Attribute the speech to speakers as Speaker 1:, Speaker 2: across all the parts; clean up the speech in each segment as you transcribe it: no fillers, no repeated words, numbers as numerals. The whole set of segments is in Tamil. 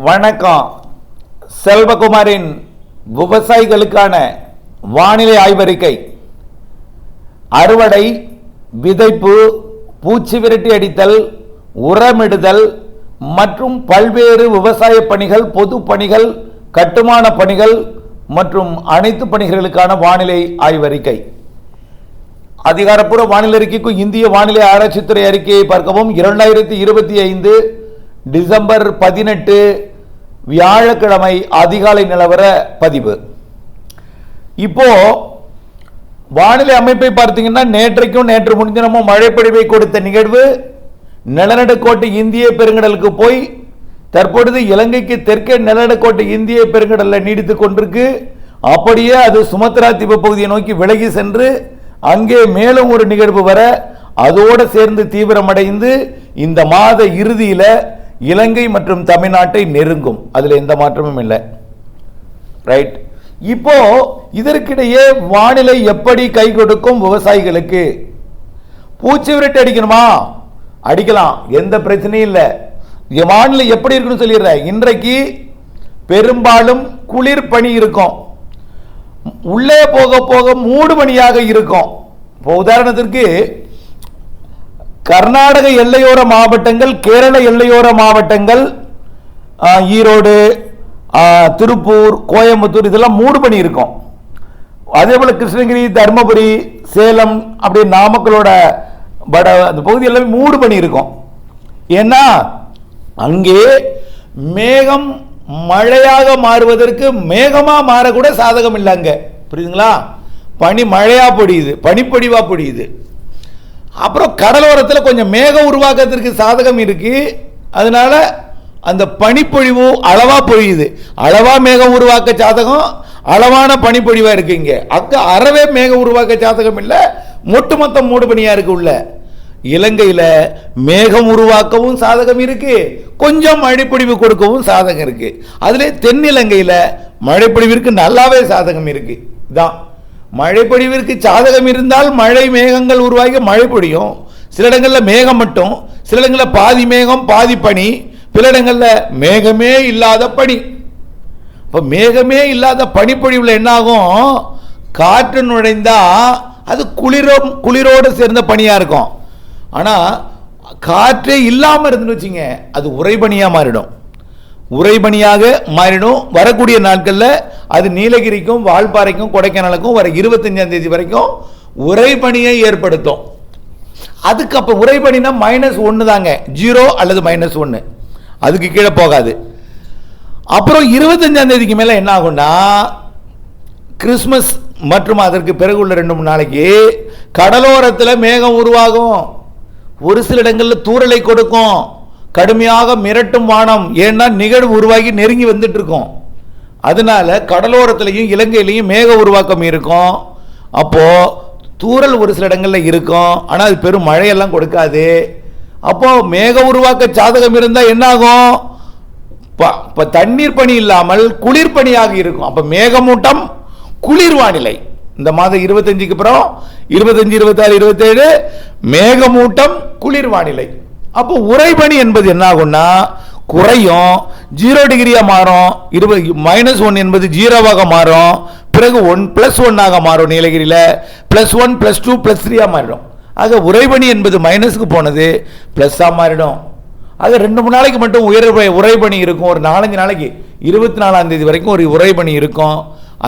Speaker 1: வணக்கம். செல்வகுமாரின் விவசாயிகளுக்கான வானிலை ஆய்வறிக்கை. அறுவடை, விதைப்பு, பூச்சி விரட்டி அடித்தல், உரமிடுதல் மற்றும் பல்வேறு விவசாய பணிகள், பொது பணிகள், கட்டுமான பணிகள் மற்றும் அனைத்து பணிகளுக்கான வானிலை ஆய்வறிக்கை. அதிகாரப்பூர்வ வானிலை அறிக்கைக்கும் இந்திய வானிலை ஆராய்ச்சித்துறை அறிக்கையை பார்க்கவும். 2025 டிசம்பர் 18 வியாழக்கிழமை அதிகாலை நிலவர பதிவு. இப்போ வானிலை அமைப்பை பார்த்தீங்கன்னா, நேற்று முன்தினமும் மழைப்பொழிவை கொடுத்த நிகழ்வு நிலநடுக்கோட்டு இந்திய பெருங்கடலுக்கு போய் தற்பொழுது இலங்கைக்கு தெற்கே நிலநடுக்கோட்டு இந்திய பெருங்கடலில் நீடித்துக் கொண்டிருக்கு. அப்படியே அது சுமத்ரா தீவு பகுதியை நோக்கி விலகி சென்று அங்கே மேலும் ஒரு நிகழ்வு வர அதோடு சேர்ந்து தீவிரமடைந்து இந்த மாத இறுதியில் இலங்கை மற்றும் தமிழ்நாட்டை நெருங்கும். அதில் எந்த மாற்றமும் இல்லை. ரைட். இப்போ இதற்கிடையே வானிலை எப்படி கை கொடுக்கும் விவசாயிகளுக்கு? பூச்சி விரட்டி அடிக்கணுமா? அடிக்கலாம், எந்த பிரச்சனையும் இல்லை. வானிலை எப்படி இருக்குன்னு சொல்லிடுறேன். இன்றைக்கு பெரும்பாலும் குளிர் பனி இருக்கும், உள்ளே போக போக மூடு பனியாக இருக்கும். இப்போ உதாரணத்திற்கு கர்நாடக எல்லையோர மாவட்டங்கள், கேரள எல்லையோர மாவட்டங்கள், ஈரோடு, திருப்பூர், கோயம்புத்தூர் இதெல்லாம் மூடு பனி இருக்கும். அதே போல கிருஷ்ணகிரி, தர்மபுரி, சேலம், அப்படி நாமக்கலோட அந்த பகுதி எல்லாமே மூடு பனி இருக்கும். ஏன்னா அங்கே மேகம் மழையாக மாறுவதற்கு மேகமா மாறக்கூட சாதகம் இல்லை. அங்க புரியுதுங்களா? பனி மழையா பொழியுது, பனிப்பொழிவா பொழியுது. அப்புறம் கடலோரத்தில் கொஞ்சம் மேக உருவாக்கத்திற்கு சாதகம் இருக்கு. அதனால அந்த பனிப்பொழிவு அளவா பொழியுது. அளவா மேகம் உருவாக்க சாதகம், அளவான பனிப்பொழிவா இருக்கு. இங்க அறவே மேக உருவாக்க சாதகம் இல்லை, ஒட்டுமொத்த மூடு பனியா இருக்கு. உள்ள இலங்கையில மேகம் உருவாக்கவும் சாதகம் இருக்கு, கொஞ்சம் மழைப்பொழிவு கொடுக்கவும் சாதகம் இருக்கு. அதுல தென்னிலங்கையில மழைப்பொழிவிற்கு நல்லாவே சாதகம் இருக்கு. இதான் மழைப்பொழிவிற்கு சாதகம் இருந்தால் மழை மேகங்கள் உருவாகி மழை பொழியும். சில இடங்களில் மேகம் மட்டும், சில இடங்களில் பாதி மேகம் பாதி பனி, சில இடங்களில் மேகமே இல்லாத பனி. இப்போ மேகமே இல்லாத பனிப்பொழிவில் என்னாகும்? காற்று நுழைந்தா அது குளிரோடு சேர்ந்த பனியா இருக்கும். ஆனால் காற்றே இல்லாமல் இருந்து வச்சுங்க, அது உறைபனியாக மாறிடும். உறைபனியாக மாறிடும். வரக்கூடிய நாட்களில் அது நீலகிரிக்கும், வால்பாறைக்கும், கொடைக்கானலுக்கும் வர 25ஆம் தேதி வரைக்கும் உறைபனியை ஏற்படுத்தும். அதுக்கப்புறம் உறைபனினா -1 தாங்க, 0 அல்லது -1, அதுக்கு கீழே போகாது. அப்புறம் 25ஆம் தேதிக்கு மேலே என்ன ஆகும்னா, கிறிஸ்மஸ் மற்றும் அதற்கு பிறகு உள்ள 2-3 நாளைக்கு கடலோரத்தில் மேகம் உருவாகும். ஒரு சில இடங்களில் தூறலை கொடுக்கும், கடுமையாக மிரட்டும் வானம். ஏன்னா நிகழ்வு உருவாகி நெருங்கி வந்துட்டு இருக்கும். அதனால கடலோரத்திலையும் இலங்கையிலையும் மேக உருவாக்கம் இருக்கும். அப்போ தூறல் ஒரு சில இடங்களில் இருக்கும், ஆனால் அது பெரும் மழையெல்லாம் கொடுக்காது. அப்போ மேக உருவாக்க சாதகம் இருந்தால் என்ன ஆகும்? இப்போ தண்ணீர் பனி இல்லாமல் குளிர் பனியாக இருக்கும். அப்போ மேகமூட்டம், குளிர் வானிலை. இந்த மாதம் 25க்கு அப்புறம் 25, 26, 27 மேகமூட்டம், குளிர் வானிலை. அப்போ உறைபனி என்பது என்ன ஆகும்னா குறையும், 0 டிகிரியா மாறும். -1 என்பது 0வாக மாறும். பிறகு 1+1 மாறும். நீலகிரியில் +1, +2, +3 மாறிடும். ஆக உறைபனி என்பது மைனஸுக்கு போனது பிளஸ்ஸா மாறிடும். ஆக 2-3 நாளைக்கு மட்டும் உறைபனி இருக்கும். ஒரு 4-5 நாளைக்கு 24ஆம் தேதி வரைக்கும் ஒரு உறைபனி இருக்கும்.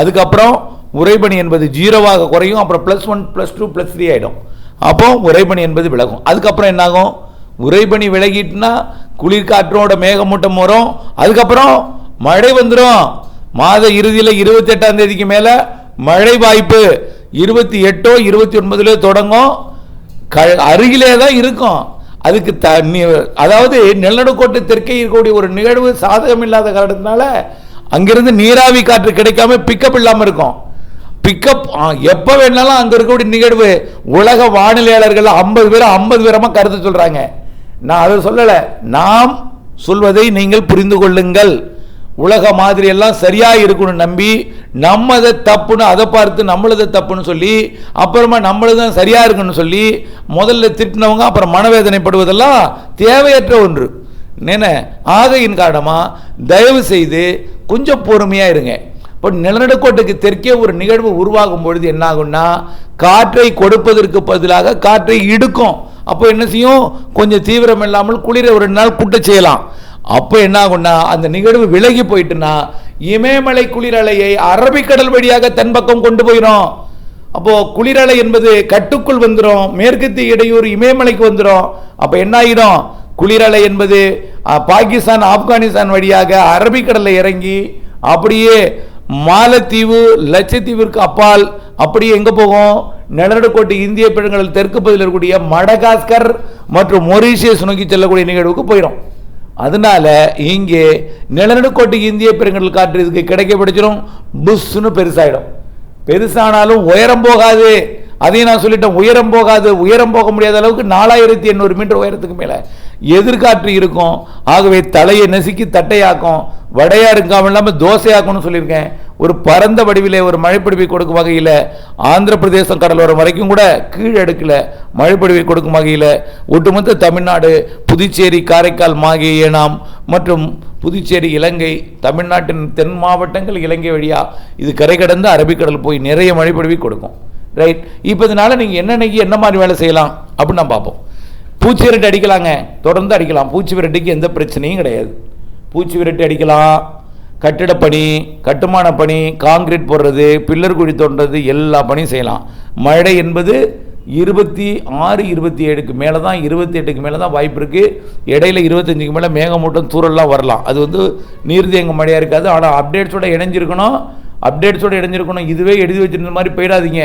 Speaker 1: அதுக்கப்புறம் உறைபனி என்பது 0வாக குறையும். அப்புறம் +1, +2, +3 ஆகிடும். அப்போ உறைபனி என்பது விலகும். அதுக்கப்புறம் என்னாகும்? உறைபனி விலகிட்டுனா குளிர்காற்றோட மேகமூட்டம் வரும். அதுக்கப்புறம் மழை வந்துடும். மாத இறுதியில் 28ஆம் தேதிக்கு மேலே மழை வாய்ப்பு 28, 29 தொடங்கும். அருகிலே தான் இருக்கும். அதுக்கு அதாவது நிலநடுக்கோட்டு தெற்கே இருக்கக்கூடிய ஒரு நிகழ்வு சாதகம் இல்லாத காரணத்தினால அங்கிருந்து நீராவி காற்று கிடைக்காம பிக்கப் இல்லாமல் இருக்கும். பிக்கப் எப்போ வேணாலும் அங்கே இருக்கக்கூடிய நிகழ்வு. உலக வானிலையாளர்கள் 50 பேர் 50 பேரமாக கருத்து சொல்கிறாங்க. நான் அதை சொல்லலை, நாம் சொல்வதை நீங்கள் புரிந்து கொள்ளுங்கள். உலக மாதிரி எல்லாம் சரியா இருக்கணும் நம்பி நம்ம அதை தப்புன்னு அதை பார்த்து நம்மளது தப்புன்னு சொல்லி அப்புறமா நம்மளதான் சரியா இருக்குன்னு சொல்லி முதல்ல திட்டினவங்க அப்புறம் மனவேதனைப்படுவதெல்லாம் தேவையற்ற ஒன்று. என்ன ஆகையின் காரணமாக தயவு செய்து கொஞ்சம் பொறுமையாக இருங்க. இப்போ நிலநடுக்கோட்டுக்கு தெற்கே ஒரு நிகழ்வு உருவாகும் பொழுது என்ன ஆகும்னா, காற்றை கொடுப்பதற்கு பதிலாக காற்றை இடுக்கும். அப்போ என்ன செய்யும், கொஞ்சம் தீவிரம் இல்லாமல் குளிர ஒரு 2 நாள் கூட்ட செய்யலாம். அப்போ என்ன ஆகும்னா, அந்த நிகழ்வு விலகி போயிட்டுனா இமயமலை குளிரலையை அரபிக்கடல் வழியாக தென் பக்கம் கொண்டு போயிடும். அப்போ குளிரலை என்பது கட்டுக்குள் வந்துடும், மேற்கத்திய இடையூறு இமயமலைக்கு வந்துடும். அப்போ என்ன ஆகிடும், குளிரலை என்பது பாகிஸ்தான் ஆப்கானிஸ்தான் வழியாக அரபிக்கடலில் இறங்கி அப்படியே மாலத்தீவு லட்சத்தீவிற்கு அப்பால் அப்படியே எங்கே போகும், நிலநடுக்கோட்டு இந்திய பெருங்கடல் தெற்கு பகுதியில் இருக்கக்கூடிய மடகாஸ்கர் மற்றும் மொரீஷியஸ் நோக்கி செல்லக்கூடிய நிகழ்வுக்கு போயிடும். அதனால இங்கே நிலநடுக்கோட்டு இந்திய பெருங்கடல் காற்று இதுக்கு கிடைக்க பிடிச்சிடும், புஷ்னு பெருசாயிடும். பெருசானாலும் உயரம் போகாது, அதையும் நான் சொல்லிட்டேன், உயரம் போகாது. உயரம் போக முடியாத அளவுக்கு 4800 மீட்டர் உயரத்துக்கு மேலே எதிர்காற்று இருக்கும். ஆகவே தலையை நசுக்கி தட்டையாக்கும், வடையா இருக்காமல் இல்லாமல் தோசையாக்கும்னு சொல்லியிருக்கேன். ஒரு பரந்த வடிவிலே ஒரு மழைப்பிடிவை கொடுக்கும் வகையில் ஆந்திர பிரதேசம் கடலோரம் வரைக்கும் கூட கீழடுக்கில் மழைப்பிடிவை கொடுக்கும் வகையில் ஒட்டுமொத்த தமிழ்நாடு, புதுச்சேரி, காரைக்கால், மாகே, ஏனாம் மற்றும் புதுச்சேரி, இலங்கை, தமிழ்நாட்டின் தென் மாவட்டங்கள் இலங்கை வழியா இது கரை கடந்து அரபிக்கடல் போய் நிறைய மழைப்பிடிவை கொடுக்கும். ரைட். இப்போ இதனால நீங்கள் என்னென்னைக்கு என்ன மாதிரி வேலை செய்யலாம் அப்படின்னு நான் பார்ப்போம். பூச்சி விரட்டு அடிக்கலாங்க, தொடர்ந்து அடிக்கலாம். பூச்சி விரட்டுக்கு எந்த பிரச்சனையும் கிடையாது. பூச்சி விரட்டு அடிக்கலாம். கட்டிடப்பணி, கட்டுமான பணி, காங்கிரீட் போடுறது, பில்லர் குழி தோன்றது, எல்லா பணியும் செய்யலாம். மழை என்பது 26, 27க்கு மேலே தான், 28க்கு மேலே தான் வாய்ப்பு இருக்குது. இடையில 25க்கு மேலே மேகமூட்டம் தூரல்லாம் வரலாம். அது வந்து நீர்தேங்க மழையாக இருக்காது. ஆனால் அப்டேட்ஸோடு இணைஞ்சிருக்கணும். இதுவே எழுதி வச்சிருந்த மாதிரி போயிடாதீங்க.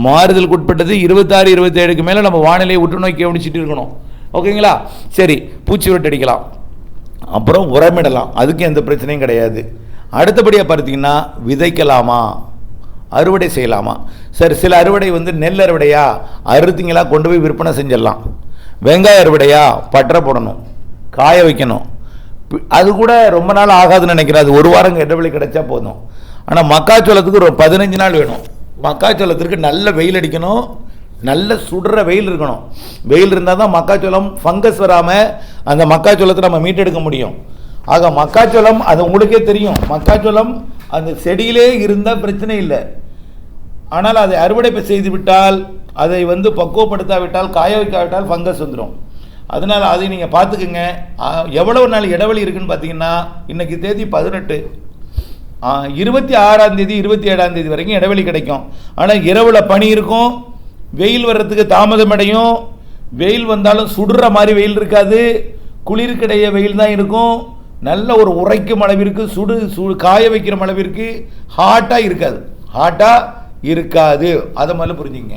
Speaker 1: மாறுதலுக்கு உட்பட்டது 26, 27க்கு மேலே நம்ம வானிலையை உற்று நோக்கி கவனிச்சுட்டு இருக்கணும். ஓகேங்களா? சரி, பூச்சி விரட்டு அடிக்கலாம். அப்புறம் உரமிடலாம், அதுக்கு எந்த பிரச்சனையும் கிடையாது. அடுத்தபடியாக பார்த்தீங்கன்னா விதைக்கலாமா, அறுவடை செய்யலாமா? சரி, சில அறுவடை வந்து நெல் அறுவடையா, அறுத்தீங்களா கொண்டு போய் விற்பனை செஞ்சிடலாம். வெங்காய அறுவடையா, பற்ற போடணும், காய வைக்கணும். அது கூட ரொம்ப நாள் ஆகாதுன்னு நினைக்கிறேன். அது 1 வாரம் இடைவெளி கிடைச்சா போதும். ஆனால் மக்காச்சோளத்துக்கு ஒரு 15 நாள் வேணும். மக்காச்சோளத்திற்கு நல்ல வெயில் அடிக்கணும், நல்ல சுடுற வெயில் இருக்கணும். வெயில் இருந்தால் தான் மக்காச்சோளம் ஃபங்கஸ் வராமல் அந்த மக்காச்சோளத்தை நம்ம மீட்டெடுக்க முடியும். ஆக மக்காச்சோளம் அது உங்களுக்கே தெரியும், மக்காச்சோளம் அந்த செடியிலே இருந்தால் பிரச்சனை இல்லை. ஆனால் அதை அறுவடை செய்து விட்டால், அதை வந்து பக்குவப்படுத்தாவிட்டால், காய வைக்காவிட்டால் ஃபங்கஸ் வந்துடும். அதனால் அதை நீங்கள் பார்த்துக்குங்க. எவ்வளவு நாள் இடைவெளி இருக்குன்னு பார்த்தீங்கன்னா, இன்றைக்கி தேதி 18, 26ஆம் தேதி 27ஆம் தேதி வரைக்கும் இடைவெளி கிடைக்கும். ஆனால் இரவில் பனி இருக்கும், வெயில் வர்றதுக்கு தாமதம் அடையும். வெயில் வந்தாலும் சுடுற மாதிரி வெயில் இருக்காது, குளிர்கிடைய வெயில் தான் இருக்கும். நல்ல ஒரு உரைக்கும் அளவிற்கு காய வைக்கிற அளவிற்கு ஹாட்டாக இருக்காது. அதை மாதிரி புரிஞ்சுங்க.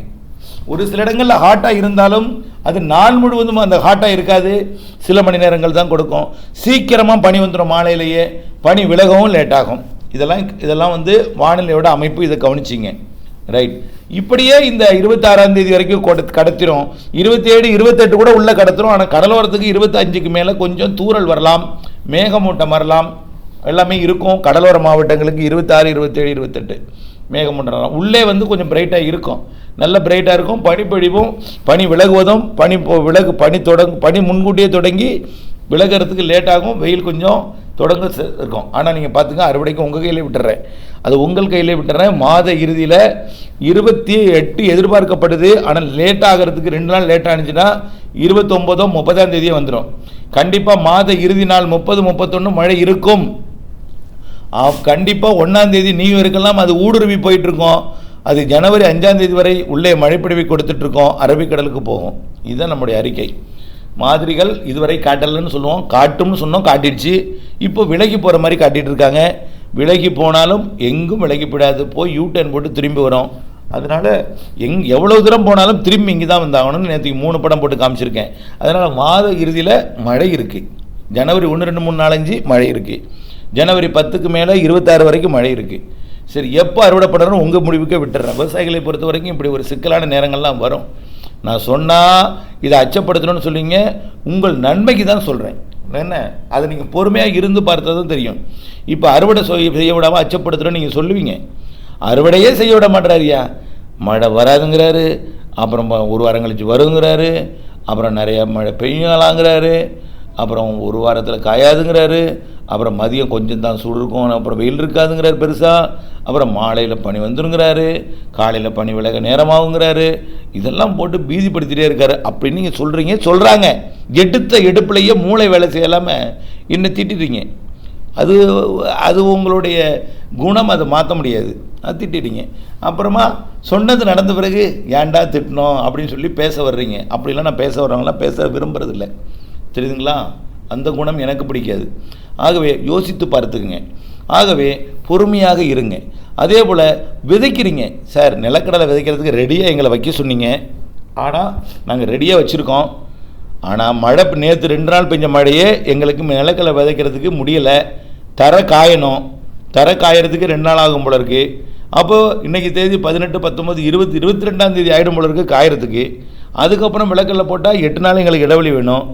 Speaker 1: ஒரு சில இடங்களில் ஹாட்டாக இருந்தாலும் அது நாள் முழுவதும் அந்த ஹாட்டாக இருக்காது, சில மணி நேரங்கள் தான் கொடுக்கும். சீக்கிரமாக பனி வந்துடும், மாலையிலேயே பனி விலகவும் லேட்டாகும். இதெல்லாம் வந்து வானிலையோட அமைப்பு, இதை கவனிச்சிங்க. ரைட். இப்படியே இந்த 26ஆம் தேதி வரைக்கும் கடத்திரும். 27, 28 கூட உள்ள கடத்திரும். ஆனால் கடலோரத்துக்கு 25க்கு மேலே கொஞ்சம் தூறல் வரலாம், மேகமூட்டம் வரலாம், எல்லாமே இருக்கும். கடலோர மாவட்டங்களுக்கு 26, 27, 28 மேகமூட்டம் வரலாம். உள்ளே வந்து கொஞ்சம் பிரைட்டாக இருக்கும், நல்ல பிரைட்டாக இருக்கும். பனி பொழிவும் பனி விலகுவதும் பனி முன்கூட்டியே தொடங்கி விலகிறதுக்கு லேட்டாகும். வெயில் கொஞ்சம் தொடங்க இருக்கும். ஆனால் நீங்கள் பார்த்துங்க, அறுவடைக்கு உங்கள் கையில் விட்டுறேன், அது உங்கள் கையில் விட்டுறேன். மாத இறுதியில் 28 எதிர்பார்க்கப்படுது. ஆனால் லேட் ஆகிறதுக்கு 2 நாள் லேட் ஆனிச்சுன்னா 29, 30ஆம் தேதியே வந்துடும். கண்டிப்பாக மாத இறுதி நாள் 30, 31 மழை இருக்கும். கண்டிப்பாக 1ஆம் தேதி நியூ இயருக்கெல்லாம் அது ஊடுருவி போயிட்டுருக்கோம். அது ஜனவரி 5ஆம் தேதி வரை உள்ளே மழைப்பிடிவை கொடுத்துட்ருக்கோம், அரபிக்கடலுக்கு போகும். இதுதான் நம்முடைய அறிக்கை. மாதிரிகள் இதுவரை காட்டலன்னு சொல்லுவோம், காட்டும்னு சொன்னோம், காட்டிடுச்சு. இப்போ விலகி போகிற மாதிரி காட்டிகிட்டு இருக்காங்க. விலகி போனாலும் எங்கும் விலகி போயிடாது, போய் யூட்டர்ன் போட்டு திரும்பி வரும். அதனால் எவ்வளோ தூரம் போனாலும் திரும்பி இங்கே தான் வந்தாகணும்னு நேற்றுக்கு 3 படம் போட்டு காமிச்சிருக்கேன். அதனால் மாத இறுதியில் மழை இருக்குது. ஜனவரி 1, 2, 3, 4, 5 மழை இருக்குது. ஜனவரி 10க்கு மேலே 26 வரைக்கும் மழை இருக்குது. சரி, எப்போ அறுவடை பண்ணுறோன்னு உங்கள் முடிவுக்கே விட்டுறேன். விவசாயிகளை பொறுத்த வரைக்கும் இப்படி ஒரு சிக்கலான நேரங்கள்லாம் வரும். நான் சொன்னால் இதை அச்சப்படுத்தணும்னு சொல்லிங்க, உங்கள் நன்மைக்கு தான் சொல்கிறேன். என்ன, அதை நீங்கள் பொறுமையாக இருந்து பார்த்ததும் தெரியும். இப்போ அறுவடை செய்ய விடாமல் அச்சப்படுத்துகிறோன்னு நீங்கள் சொல்லுவீங்க. அறுவடையே செய்ய விட மாட்டாரியா, மழை வராதுங்கிறாரு, அப்புறம் 1 வாரம் கழிச்சு வருங்கிறாரு, அப்புறம் நிறைய மழை பெய்யலாங்கிறாரு, அப்புறம் ஒரு வாரத்தில் காயாதுங்கிறாரு, அப்புறம் மதியம் கொஞ்சம் தான் சூடு இருக்கும், அப்புறம் வெயில் இருக்காதுங்கிறாரு பெருசாக, அப்புறம் மாலையில் பனி வந்துருங்கிறாரு, காலையில் பனி விலக நேரமாகுங்கிறாரு. இதெல்லாம் போட்டு பீதிப்படுத்திகிட்டே இருக்காரு அப்படின்னு நீங்கள் சொல்கிறாங்க. எடுப்பிலேயே மூளை வேலை செய்யலாமல் இன்னும் திட்டிட்டீங்க. அது அது உங்களுடைய குணம், அதை மாற்ற முடியாது. அது திட்டிட்டீங்க. அப்புறமா சொன்னது நடந்த பிறகு ஏன்டா திட்டணும் அப்படின்னு சொல்லி பேச வர்றீங்க. அப்படிலாம் நான் பேச வர்றவங்களாம் பேச விரும்புறதில்லை, தெரியுதுங்களா? அந்த குணம் எனக்கு பிடிக்காது. ஆகவே யோசித்து பார்த்துக்குங்க. ஆகவே பொறுமையாக இருங்க. அதே போல் விதைக்கிறீங்க சார், நிலக்கடலை விதைக்கிறதுக்கு ரெடியாக எங்களை வைக்க சொன்னீங்க. ஆனால் நாங்கள் ரெடியாக வச்சுருக்கோம். ஆனால் மழை நேற்று 2 நாள் பெஞ்ச மழையே எங்களுக்கு நிலக்கடலை விதைக்கிறதுக்கு முடியலை. தர காயறதுக்கு 2 நாள் ஆகும் போல இருக்குது. அப்போது இன்றைக்கி தேதி 18, 19, 20, 22ஆம் தேதி ஆகிடும் போல இருக்குது காயறதுக்கு. அதுக்கப்புறம் விளக்கல்ல போட்டால் 8 நாள் எங்களுக்கு இடைவெளி வேணும்.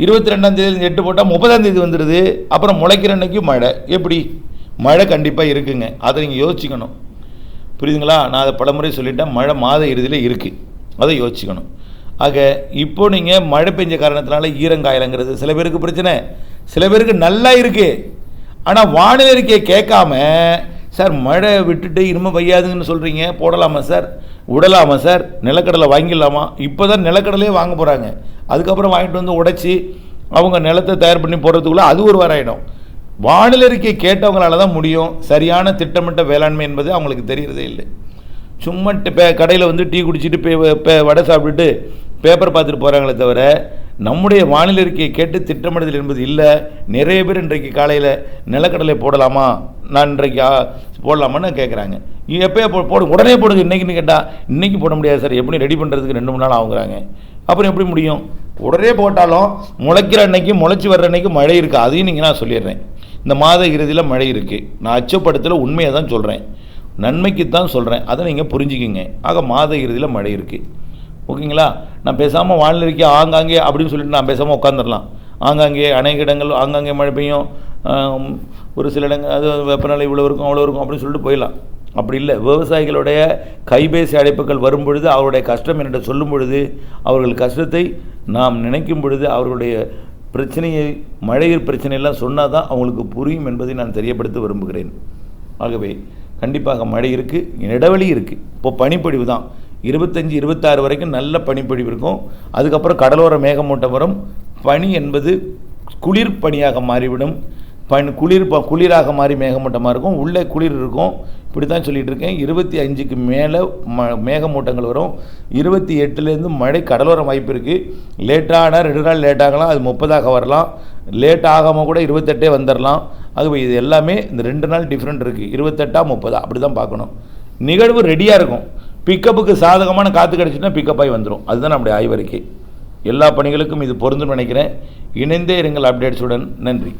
Speaker 1: 22ஆம் தேதி 8 போட்டால் 30ஆம் தேதி வந்துடுது. அப்புறம் முளைக்கிற அன்னைக்கு மழை. எப்படி? மழை கண்டிப்பாக இருக்குங்க. அதை நீங்கள் யோசிக்கணும், புரியுதுங்களா? நான் அதை பலமுறை சொல்லிட்டேன். மழை மாத இறுதியில் இருக்குது, அதை யோசிக்கணும். ஆக இப்போ நீங்கள் மழை பெஞ்ச காரணத்தினால ஈரங்காயலங்கிறது சில பேருக்கு பிரச்சனை, சில பேருக்கு நல்லா இருக்குது. ஆனால் வானிலை அறிக்கையை கேட்காம சார் மழை விட்டுட்டு இனிமேல் பெய்யாதுங்கன்னு சொல்கிறீங்க, போடலாமா சார், விடலாமா சார், நிலக்கடலை வாங்கிடலாமா? இப்போ தான் நிலக்கடலையே வாங்க போகிறாங்க. அதுக்கப்புறம் வாங்கிட்டு வந்து உடைச்சி அவங்க நிலத்தை தயார் பண்ணி போடுறதுக்குள்ளே அது ஒரு வாரம் ஆகிடும். வானிலை அறிக்கை கேட்டவங்களால தான் முடியும். சரியான திட்டமிட்ட வேளாண்மை என்பது அவங்களுக்கு தெரியறதே இல்லை. சும்மா கடையில் வந்து டீ குடிச்சிட்டு வடை சாப்பிட்டுட்டு பேப்பர் பார்த்துட்டு போகிறாங்களே தவிர நம்முடைய வானிலை அறிக்கையை கேட்டு திட்டமிடுதல் என்பது இல்லை. நிறைய பேர் இன்றைக்கு காலையில் நிலக்கடலை போடலாமா, நான் இன்றைக்கு போடலாமான்னு கேட்குறாங்க. எப்போயே போடு, உடனே போடுங்க இன்றைக்கின்னு கேட்டால் இன்றைக்கி போட முடியாது சார், எப்படி ரெடி பண்ணுறதுக்கு 2-3 நாள் ஆகுங்கிறாங்க. அப்புறம் எப்படி முடியும்? உடனே போட்டாலும் முளைக்கிற அன்னைக்கு, முளைச்சி வர்ற அன்னைக்கு மழை இருக்குது. அதையும் நீங்கள் நான் சொல்லிடுறேன். இந்த மாத இறுதியில் மழை இருக்குது. நான் அச்சப்படுத்தல, உண்மையை தான் சொல்கிறேன், நன்மைக்கு தான் சொல்கிறேன். அதை நீங்கள் புரிஞ்சுக்கிங்க. ஆக மாத இறுதியில் மழை இருக்குது, ஓகேங்களா? நான் பேசாமல் வானிலை அறிக்கை ஆங்காங்கே அப்படின்னு சொல்லிட்டு நான் பேசாமல் உட்காந்துடலாம். ஆங்காங்கே அநேக இடங்கள் ஆங்காங்கே மழை பெய்யும், ஒரு சில இடங்கள் அது வெப்பநிலை இவ்வளோ இருக்கும் அவ்வளோ இருக்கும் அப்படின்னு சொல்லிட்டு போயிடலாம். அப்படி இல்லை. விவசாயிகளுடைய கைபேசி அழைப்புகள் வரும் பொழுது, அவருடைய கஷ்டம் என்னிடம் சொல்லும் பொழுது, அவர்கள் கஷ்டத்தை நாம் நினைக்கும் பொழுது, அவர்களுடைய பிரச்சனையை, மழையீர் பிரச்சனையெல்லாம் சொன்னால் தான் அவங்களுக்கு புரியும் என்பதை நான் தெரியப்படுத்த விரும்புகிறேன். ஆகவே கண்டிப்பாக மழை இருக்குது, இடைவெளி இருக்குது. இப்போ பனிப்பொழிவு தான் 25, 26 வரைக்கும் நல்ல பனிப்பொழிவு இருக்கும். அதுக்கப்புறம் கடலோர மேகமூட்டம் வரும். பனி என்பது குளிர் பனியாக மாறிவிடும். குளிராக மாறி மேகமூட்டமாக இருக்கும், உள்ளே குளிர் இருக்கும். இப்படி தான் சொல்லிகிட்டு இருக்கேன். 25க்கு மேலே மேகமூட்டங்கள் வரும். 28லேருந்து மழை கடலோரம் வாய்ப்பு இருக்குது. லேட்டான 2 நாள் லேட்டாகலாம், அது 30ஆக வரலாம். லேட் ஆகாமல் கூட 28 வந்துடலாம். ஆகவே இது எல்லாமே இந்த 2 நாள் டிஃப்ரெண்ட் இருக்குது. 28 30 அப்படி தான் பார்க்கணும். நிகழ்வு ரெடியாக இருக்கும். பிக்கப்புக்கு சாதகமான காற்று கிடச்சின்னா பிக்கப் ஆகி வந்துடும். அதுதான் நம்முடைய ஆய்வறிக்கை. எல்லா பணிகளுக்கும் இது பொருந்தும் நினைக்கிறேன். இணைந்தே இருங்கள் அப்டேட்ஸுடன். நன்றி.